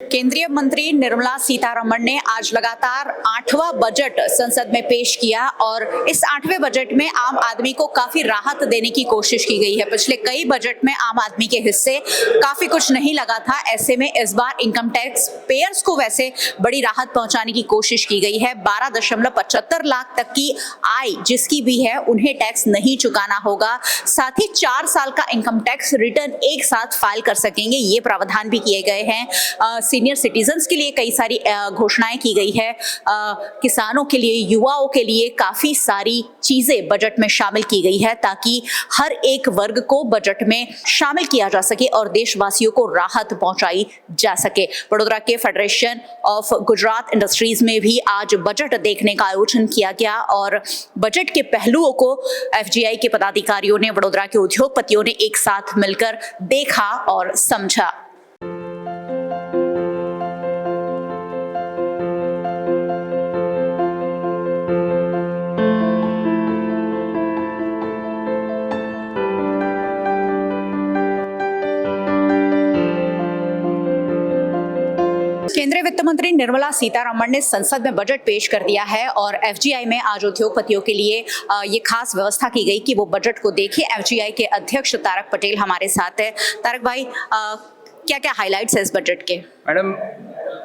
केंद्रीय मंत्री निर्मला सीतारमण ने आज लगातार 8वां बजट संसद में पेश किया और इस 8वें बजट में आम आदमी को काफी राहत देने की कोशिश की गई है। पिछले कई बजट में आम आदमी के हिस्से काफी कुछ नहीं लगा था, ऐसे में इस बार इनकम टैक्स पेयर्स को वैसे बड़ी राहत पहुंचाने की कोशिश की गई है। 12.75 लाख तक की आय जिसकी भी है उन्हें टैक्स नहीं चुकाना होगा, साथ ही 4 साल का इनकम टैक्स रिटर्न एक साथ फाइल कर सकेंगे, ये प्रावधान भी किए गए हैं। सीनियर सिटीजन्स के लिए कई सारी घोषणाएं की गई है। किसानों के लिए, युवाओं के लिए काफी सारी चीजें बजट में शामिल की गई है ताकि हर एक वर्ग को बजट में शामिल किया जा सके और देशवासियों को राहत पहुंचाई जा सके। वडोदरा के फेडरेशन ऑफ गुजरात इंडस्ट्रीज में भी आज बजट देखने का आयोजन किया गया और बजट के पहलुओं को एफजीआई के पदाधिकारियों ने, वडोदरा के उद्योगपतियों ने एक साथ मिलकर देखा और समझा। केंद्रीय वित्त मंत्री निर्मला सीतारमण ने संसद में बजट पेश कर दिया है और एफजीआई में आज उद्योगपतियों के लिए ये खास व्यवस्था की गई कि वो बजट को देखें। एफजीआई के अध्यक्ष तारक पटेल हमारे साथ है। तारक भाई, क्या क्या हाइलाइट्स है इस बजट के? मैडम,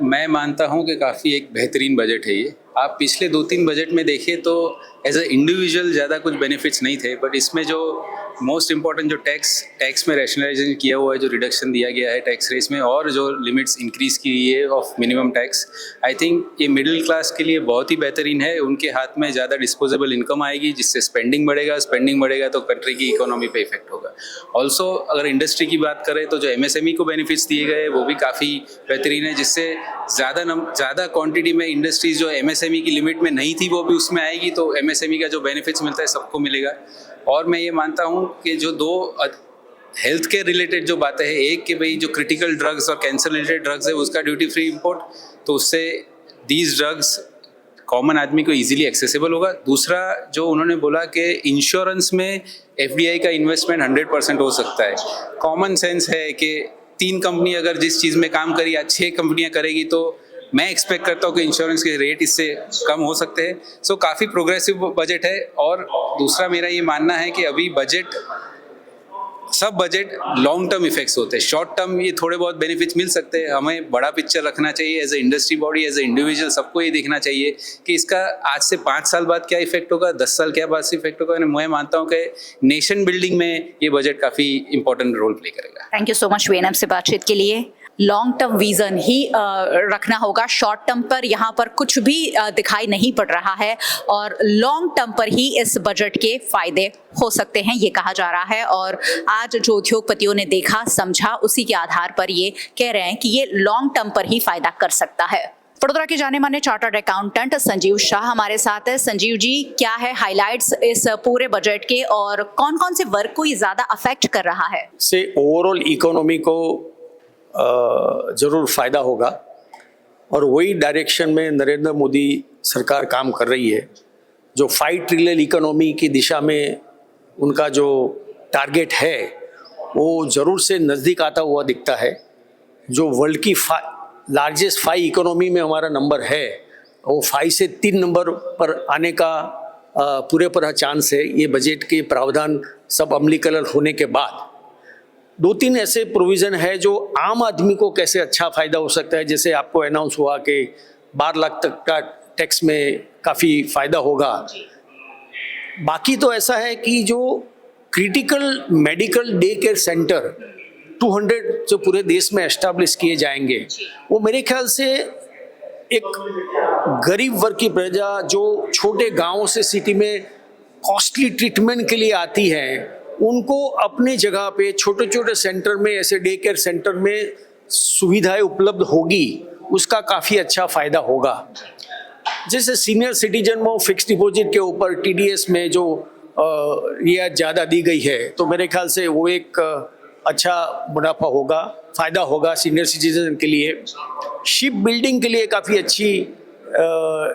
मैं मानता हूं कि काफ़ी एक बेहतरीन बजट है ये। आप पिछले 2-3 बजट में देखें तो एज अ इंडिविजुअल ज़्यादा कुछ बेनिफिट्स नहीं थे, बट इसमें जो मोस्ट इम्पॉर्टेंट जो टैक्स में रैशनलाइजेशन किया हुआ है, जो रिडक्शन दिया गया है टैक्स रेट्स में और जो लिमिट्स इंक्रीज़ की गई है of minimum tax, I think ये मिडिल क्लास के लिए बहुत ही बेहतरीन है। उनके हाथ में ज़्यादा डिस्पोजेबल इनकम आएगी जिससे स्पेंडिंग बढ़ेगा तो कंट्री की इकोनॉमी पे इफेक्ट होगा। ऑल्सो अगर इंडस्ट्री की बात करें तो जो एमएसएमई को बेनिफिट्स दिए गए वो भी काफ़ी बेहतरीन है, जिससे ज़्यादा क्वांटिटी में इंडस्ट्रीज जो एमएसएमई की लिमिट में नहीं थी वो भी उसमें आएगी, तो एमएसएमई का जो बेनिफिट्स मिलता है सबको मिलेगा। और मैं ये मानता हूँ कि जो 2 हेल्थ केयर रिलेटेड जो बातें हैं, एक कि भाई जो क्रिटिकल ड्रग्स और कैंसर रिलेटेड ड्रग्स है उसका ड्यूटी फ्री इंपोर्ट, तो उससे दीज ड्रग्स कॉमन आदमी को इजीली एक्सेसिबल होगा। दूसरा जो उन्होंने बोला कि इंश्योरेंस में एफडीआई का इन्वेस्टमेंट 100% हो सकता है। कॉमन सेंस है कि 3 कंपनी अगर जिस चीज़ में काम करी आज 6 कंपनियां करेगी तो मैं एक्सपेक्ट करता हूँ कि इंश्योरेंस के रेट इससे कम हो सकते हैं। सो काफ़ी प्रोग्रेसिव बजट है। और दूसरा मेरा ये मानना है कि अभी सब बजट लॉन्ग टर्म इफेक्ट्स होते हैं। शॉर्ट टर्म ये थोड़े बहुत बेनिफिट्स मिल सकते हैं, हमें बड़ा पिक्चर रखना चाहिए। As a industry body, as a individual सबको ये देखना चाहिए कि इसका आज से 5 साल बाद क्या इफेक्ट होगा, 10 साल क्या बाद से इफेक्ट होगा। मैं मानता हूँ कि नेशन बिल्डिंग में ये बजट काफ़ी इंपॉर्टेंट रोल प्ले करेगा। Thank you so much VNM से बातचीत के लिए। लॉन्ग टर्म विजन ही रखना होगा, शॉर्ट टर्म पर यहाँ पर कुछ भी दिखाई नहीं पड़ रहा है और लॉन्ग टर्म पर ही इस बजट के फायदे हो सकते हैं, ये कहा जा रहा है। और आज जो उद्योगपतियों ने देखा समझा उसी के आधार पर ये कह रहे हैं कि ये लॉन्ग टर्म पर ही फायदा कर सकता है। वडोदरा के जाने माने चार्टर्ड अकाउंटेंट संजीव शाह हमारे साथ है। संजीव जी, क्या है हाइलाइट्स इस पूरे बजट के और कौन कौन से वर्ग को ये ज्यादा अफेक्ट कर रहा है? से ओवरऑल इकोनॉमी को ज़रूर फ़ायदा होगा और वही डायरेक्शन में नरेंद्र मोदी सरकार काम कर रही है। जो 5 ट्रिलियन इकोनॉमी की दिशा में उनका जो टारगेट है वो ज़रूर से नज़दीक आता हुआ दिखता है। जो वर्ल्ड की लार्जेस्ट 5 इकोनॉमी में हमारा नंबर है वो 5 से 3 नंबर पर आने का पूरा चांस है। ये बजट के प्रावधान सब अमलीकरण होने के बाद 2-3 ऐसे प्रोविज़न है जो आम आदमी को कैसे अच्छा फ़ायदा हो सकता है। जैसे आपको अनाउंस हुआ कि 12 लाख तक का टैक्स में काफ़ी फ़ायदा होगा। बाकी तो ऐसा है कि जो critical medical day care centre 200 जो पूरे देश में एस्टैब्लिश किए जाएंगे, वो मेरे ख्याल से एक गरीब वर्ग की प्रजा जो छोटे गाँवों से सिटी में कॉस्टली ट्रीटमेंट के लिए आती है, उनको अपने जगह पे छोटे छोटे सेंटर में, ऐसे डे केयर सेंटर में सुविधाएं उपलब्ध होगी, उसका काफ़ी अच्छा फ़ायदा होगा। जैसे सीनियर सिटीजन को फिक्स डिपॉजिट के ऊपर टीडीएस में जो रियायत ज़्यादा दी गई है, तो मेरे ख्याल से वो एक अच्छा मुनाफा होगा, फ़ायदा होगा सीनियर सिटीजन के लिए। शिप बिल्डिंग के लिए काफ़ी अच्छी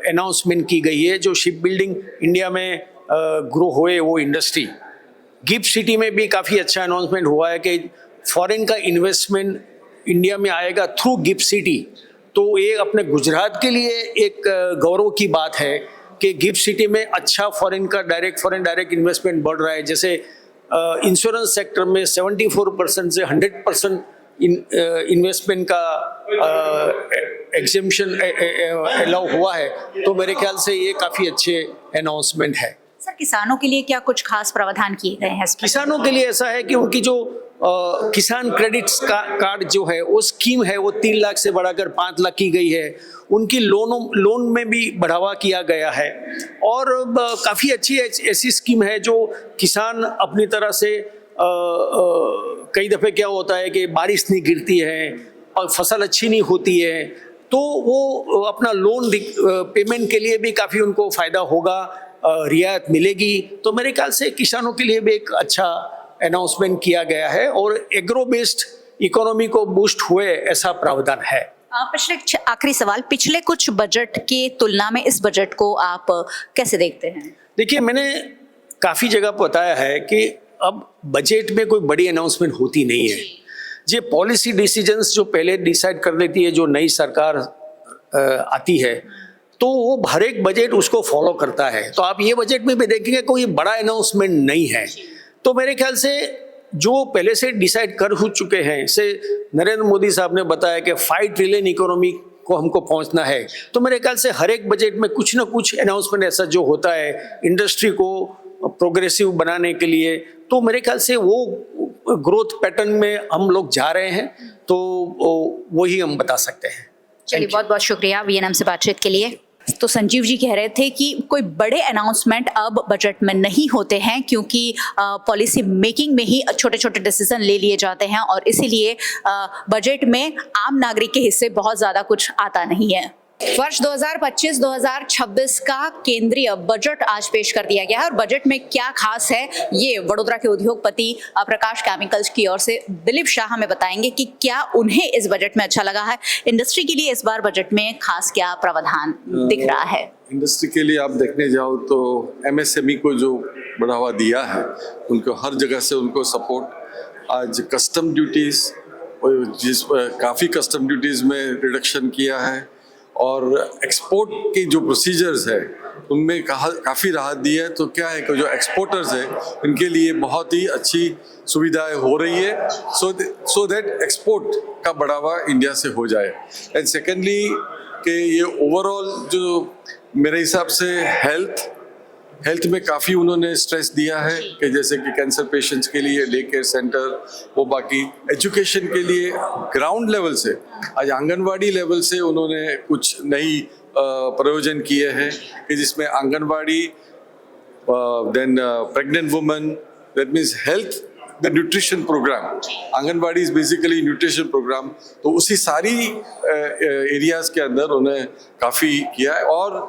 अनाउंसमेंट की गई है। जो शिप बिल्डिंग इंडिया में ग्रो हुए वो इंडस्ट्री, गिफ्ट सिटी में भी काफ़ी अच्छा अनाउंसमेंट हुआ है कि फॉरेन का इन्वेस्टमेंट इंडिया में आएगा थ्रू गिफ्ट सिटी, तो ये अपने गुजरात के लिए एक गौरव की बात है कि गिफ्ट सिटी में अच्छा फॉरेन डायरेक्ट इन्वेस्टमेंट बढ़ रहा है। जैसे इंश्योरेंस सेक्टर में 74% से 100% इन्वेस्टमेंट का एग्जेम्पशन अलाउ हुआ है, तो मेरे ख्याल से ये काफ़ी अच्छे अनाउंसमेंट है। सर, किसानों के लिए क्या कुछ खास प्रावधान किए गए हैं? किसानों के लिए ऐसा है कि उनकी जो किसान क्रेडिट्स का कार्ड जो है वो स्कीम है वो 3 लाख से बढ़ाकर 5 लाख की गई है। उनकी लोन में भी बढ़ावा किया गया है और काफ़ी अच्छी ऐसी स्कीम है जो किसान अपनी तरह से कई दफ़े क्या होता है कि बारिश नहीं गिरती है और फसल अच्छी नहीं होती है, तो वो अपना लोन पेमेंट के लिए भी काफ़ी उनको फ़ायदा होगा, रियायत मिलेगी। तो मेरे ख्याल से किसानों के लिए भी एक अच्छा अनाउंसमेंट किया गया है और एग्रो बेस्ड इकोनॉमी को बूस्ट हुए ऐसा प्रावधान है। आखिरी सवाल, पिछले कुछ बजट की तुलना में इस बजट को आप कैसे देखते हैं? देखिए, मैंने काफ़ी जगह बताया है कि अब बजट में कोई बड़ी अनाउंसमेंट होती नहीं है। ये पॉलिसी डिसीजंस जो पहले डिसाइड कर लेती है जो नई सरकार आती है, तो वो हर एक बजट उसको फॉलो करता है। तो आप ये बजट में भी देखेंगे कोई बड़ा अनाउंसमेंट नहीं है। तो मेरे ख्याल से जो पहले से डिसाइड कर हो चुके हैं, से नरेंद्र मोदी साहब ने बताया कि 5 ट्रिलियन इकोनॉमी को हमको पहुंचना है, तो मेरे ख्याल से हर एक बजट में कुछ ना कुछ अनाउंसमेंट ऐसा जो होता है इंडस्ट्री को प्रोग्रेसिव बनाने के लिए, तो मेरे ख्याल से वो ग्रोथ पैटर्न में हम लोग जा रहे हैं, तो वही हम बता सकते हैं। चलिए, बहुत बहुत शुक्रिया वीएनएम से बातचीत के लिए। तो संजीव जी कह रहे थे कि कोई बड़े अनाउंसमेंट अब बजट में नहीं होते हैं क्योंकि पॉलिसी मेकिंग में ही छोटे छोटे डिसीजन ले लिए जाते हैं और इसीलिए बजट में आम नागरिक के हिस्से बहुत ज़्यादा कुछ आता नहीं है। वर्ष 2025-2026 का केंद्रीय बजट आज पेश कर दिया गया है और बजट में क्या खास है ये वडोदरा के उद्योगपति प्रकाश केमिकल्स की ओर से दिलीप शाह हमें बताएंगे कि क्या उन्हें इस बजट में अच्छा लगा है। इंडस्ट्री के लिए इस बार बजट में खास क्या प्रावधान दिख रहा है? इंडस्ट्री के लिए आप देखने जाओ तो एमएसएमई को जो बढ़ावा दिया है, उनको हर जगह से उनको सपोर्ट। आज कस्टम ड्यूटीज काफ़ी कस्टम ड्यूटीज में रिडक्शन किया है और एक्सपोर्ट के जो प्रोसीजर्स है उनमें काफ़ी राहत दी है। तो क्या है कि जो एक्सपोर्टर्स है उनके लिए बहुत ही अच्छी सुविधाएं हो रही है, सो दैट एक्सपोर्ट का बढ़ावा इंडिया से हो जाए। एंड सेकेंडली कि ये ओवरऑल जो मेरे हिसाब से हेल्थ में काफ़ी उन्होंने स्ट्रेस दिया है कि जैसे कि कैंसर पेशेंट्स के लिए डे केयर सेंटर, वो बाकी एजुकेशन के लिए ग्राउंड लेवल से, आज आंगनवाड़ी लेवल से उन्होंने कुछ नई प्रयोजन किए हैं कि जिसमें anganwadi, then pregnant women, that means health, the nutrition program. Anganwadi is basically nutrition program, तो उसी सारी एरियाज के अंदर उन्हें काफ़ी किया है और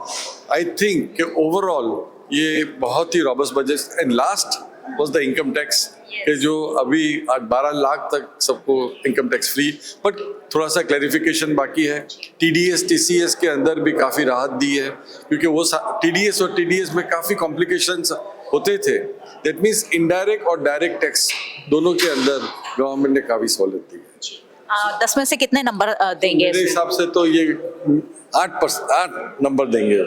आई थिंक कि ओवरऑल ये बहुत ही robust budget. And last was the income tax कि जो अभी 12 लाख तक सबको इनकम टैक्स फ्री, बट थोड़ा सा क्लैरिफिकेशन बाकी है। TDS TCS के अंदर भी काफ़ी राहत दी है क्योंकि वो TDS और TDS में काफ़ी कॉम्प्लिकेशंस होते थे। दैट मीन्स इनडायरेक्ट और डायरेक्ट टैक्स दोनों के अंदर गवर्नमेंट ने काफ़ी सहूलियत दी है। 10 में से कितने नंबर देंगे? मेरे हिसाब से तो ये 8 नंबर देंगे।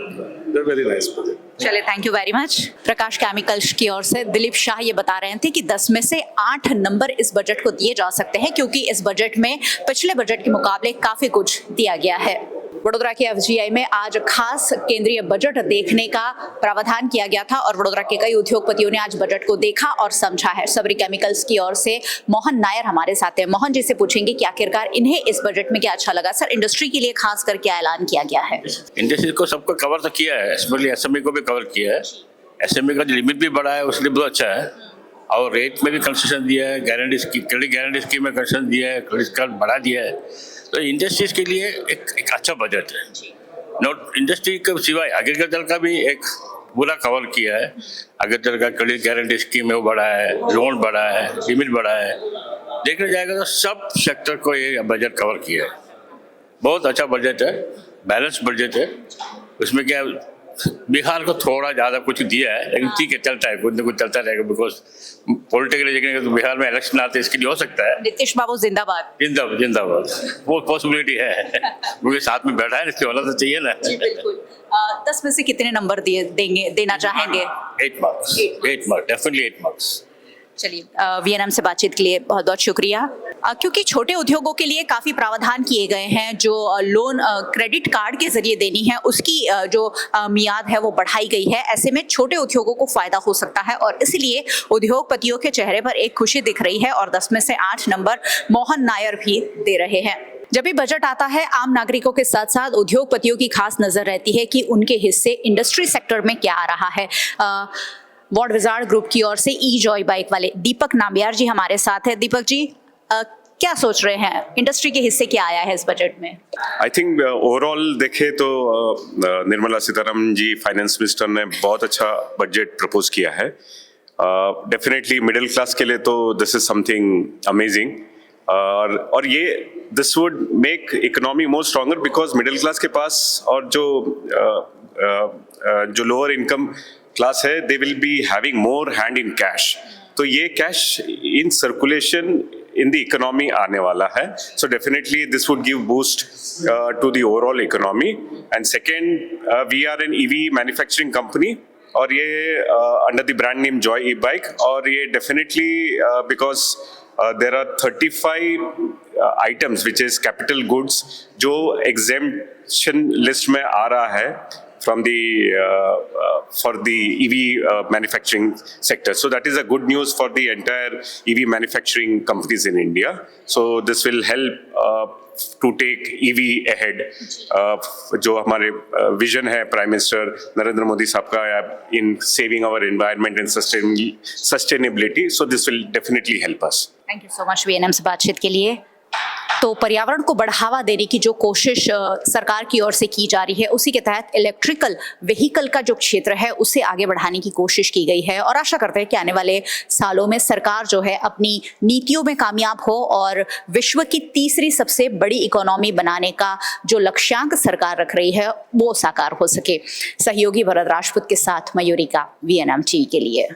Very nice project. चलिए, thank you very much. Prakash chemicals की ओर से दिलीप शाह ये बता रहे थे कि 10 में से 8 नंबर इस बजट को दिए जा सकते हैं क्योंकि इस बजट में पिछले बजट के मुकाबले काफी कुछ दिया गया है। वडोदरा के FGI में आज खास केंद्रीय बजट देखने का प्रावधान किया गया था और वडोदरा के कई उद्योगपतियों ने आज बजट को देखा और समझा है। सबरी केमिकल्स की ओर से मोहन नायर हमारे साथ हैं। मोहन जी से पूछेंगे कि आखिरकार इन्हें इस बजट में क्या अच्छा लगा। सर, इंडस्ट्री के लिए खास कर क्या ऐलान किया गया है? इंडस्ट्री को सबको कवर तो किया है, स्पेशली एसएमई को भी कवर किया है। एसएमई का लिमिट भी बढ़ा है, उसके लिए बहुत अच्छा है और रेट में भी कंसेशन दिया है, क्रेडिट गारंटी स्कीम में कंसेशन दिया है, क्रेडिट कार्ड बढ़ा दिया है। तो इंडस्ट्रीज के लिए एक अच्छा बजट है। नॉट इंडस्ट्री के सिवाय एग्रीकल्चर का भी एक पूरा कवर किया है। एग्रीकल्चर का क्रेडिट गारंटी स्कीम में वो बढ़ा है, लोन बढ़ा है, लिमिट बढ़ा है। देखने जाएगा तो सब सेक्टर को ये बजट कवर किया है। बहुत अच्छा बजट है, बैलेंस बजट है। उसमें क्या बिहार को थोड़ा ज़्यादा कुछ दिया है, लेकिन ठीक है, चलता है, कुछ ना कुछ चलता रहेगा। बिकॉज पॉलिटिकली देखेंगे तो बिहार में इलेक्शन आते इसके लिए हो सकता है। नीतीश बाबू जिंदाबाद। जिंदाबाद जिंदाबाद, वो पॉसिबिलिटी है क्योंकि साथ में बैठा है, इसके होना तो चाहिए ना। जी बिल्कुल। 10 में से कितने नंबर देना चाहेंगे? 8 मार्क्स, 8 मार्क्स, डेफिनेटली 8 मार्क्स। चलिए, वीएनएम से बातचीत के लिए बहुत बहुत शुक्रिया। क्योंकि छोटे उद्योगों के लिए काफ़ी प्रावधान किए गए हैं, जो लोन क्रेडिट कार्ड के जरिए देनी है उसकी जो मियाद है वो बढ़ाई गई है। ऐसे में छोटे उद्योगों को फायदा हो सकता है और इसलिए उद्योगपतियों के चेहरे पर एक खुशी दिख रही है और 10 में से 8 नंबर मोहन नायर भी दे रहे हैं। जब भी बजट आता है, आम नागरिकों के साथ साथ उद्योगपतियों की खास नजर रहती है कि उनके हिस्से इंडस्ट्री सेक्टर में क्या आ रहा है। वॉर्ड विजार्ड ग्रुप की ओर से ई जॉय बाइक वाले दीपक नाम्बियार जी हमारे साथ है। दीपक जी, क्या सोच रहे हैं, इंडस्ट्री के हिस्से क्या आया है इस बजट में? आई थिंक ओवरऑल देखे तो निर्मला सीतारमण जी फाइनेंस मिनिस्टर ने बहुत अच्छा बजट प्रपोज किया है। डेफिनेटली मिडिल क्लास के लिए तो दिस इज समथिंग अमेजिंग, और ये this would make economy more stronger because middle class के पास और जो लोअर इनकम क्लास है, they will be having more hand in cash. तो ये cash in circulation in the economy आने वाला है, so definitely this would give boost to the overall economy. And second, we are an EV manufacturing company और ये under the brand name Joy E-Bike, और ये definitely because there are 35 items which is capital goods जो exemption list में आ रहा है from the for the EV manufacturing sector. So that is a good news for the entire EV manufacturing companies in India. So this will help to take EV ahead. जो हमारे vision है prime minister Narendra Modi साहब का in saving our environment and sustainability. So this will definitely help us. Thank you so much VNM से बातचीत के लिए। तो पर्यावरण को बढ़ावा देने की जो कोशिश सरकार की ओर से की जा रही है, उसी के तहत इलेक्ट्रिकल व्हीकल का जो क्षेत्र है उसे आगे बढ़ाने की कोशिश की गई है और आशा करते हैं कि आने वाले सालों में सरकार जो है अपनी नीतियों में कामयाब हो और विश्व की तीसरी सबसे बड़ी इकोनॉमी बनाने का जो लक्ष्यांक सरकार रख रही है वो साकार हो सके। सहयोगी भरत राजपूत के साथ मयूरिका, वीएनएम टीवी के लिए।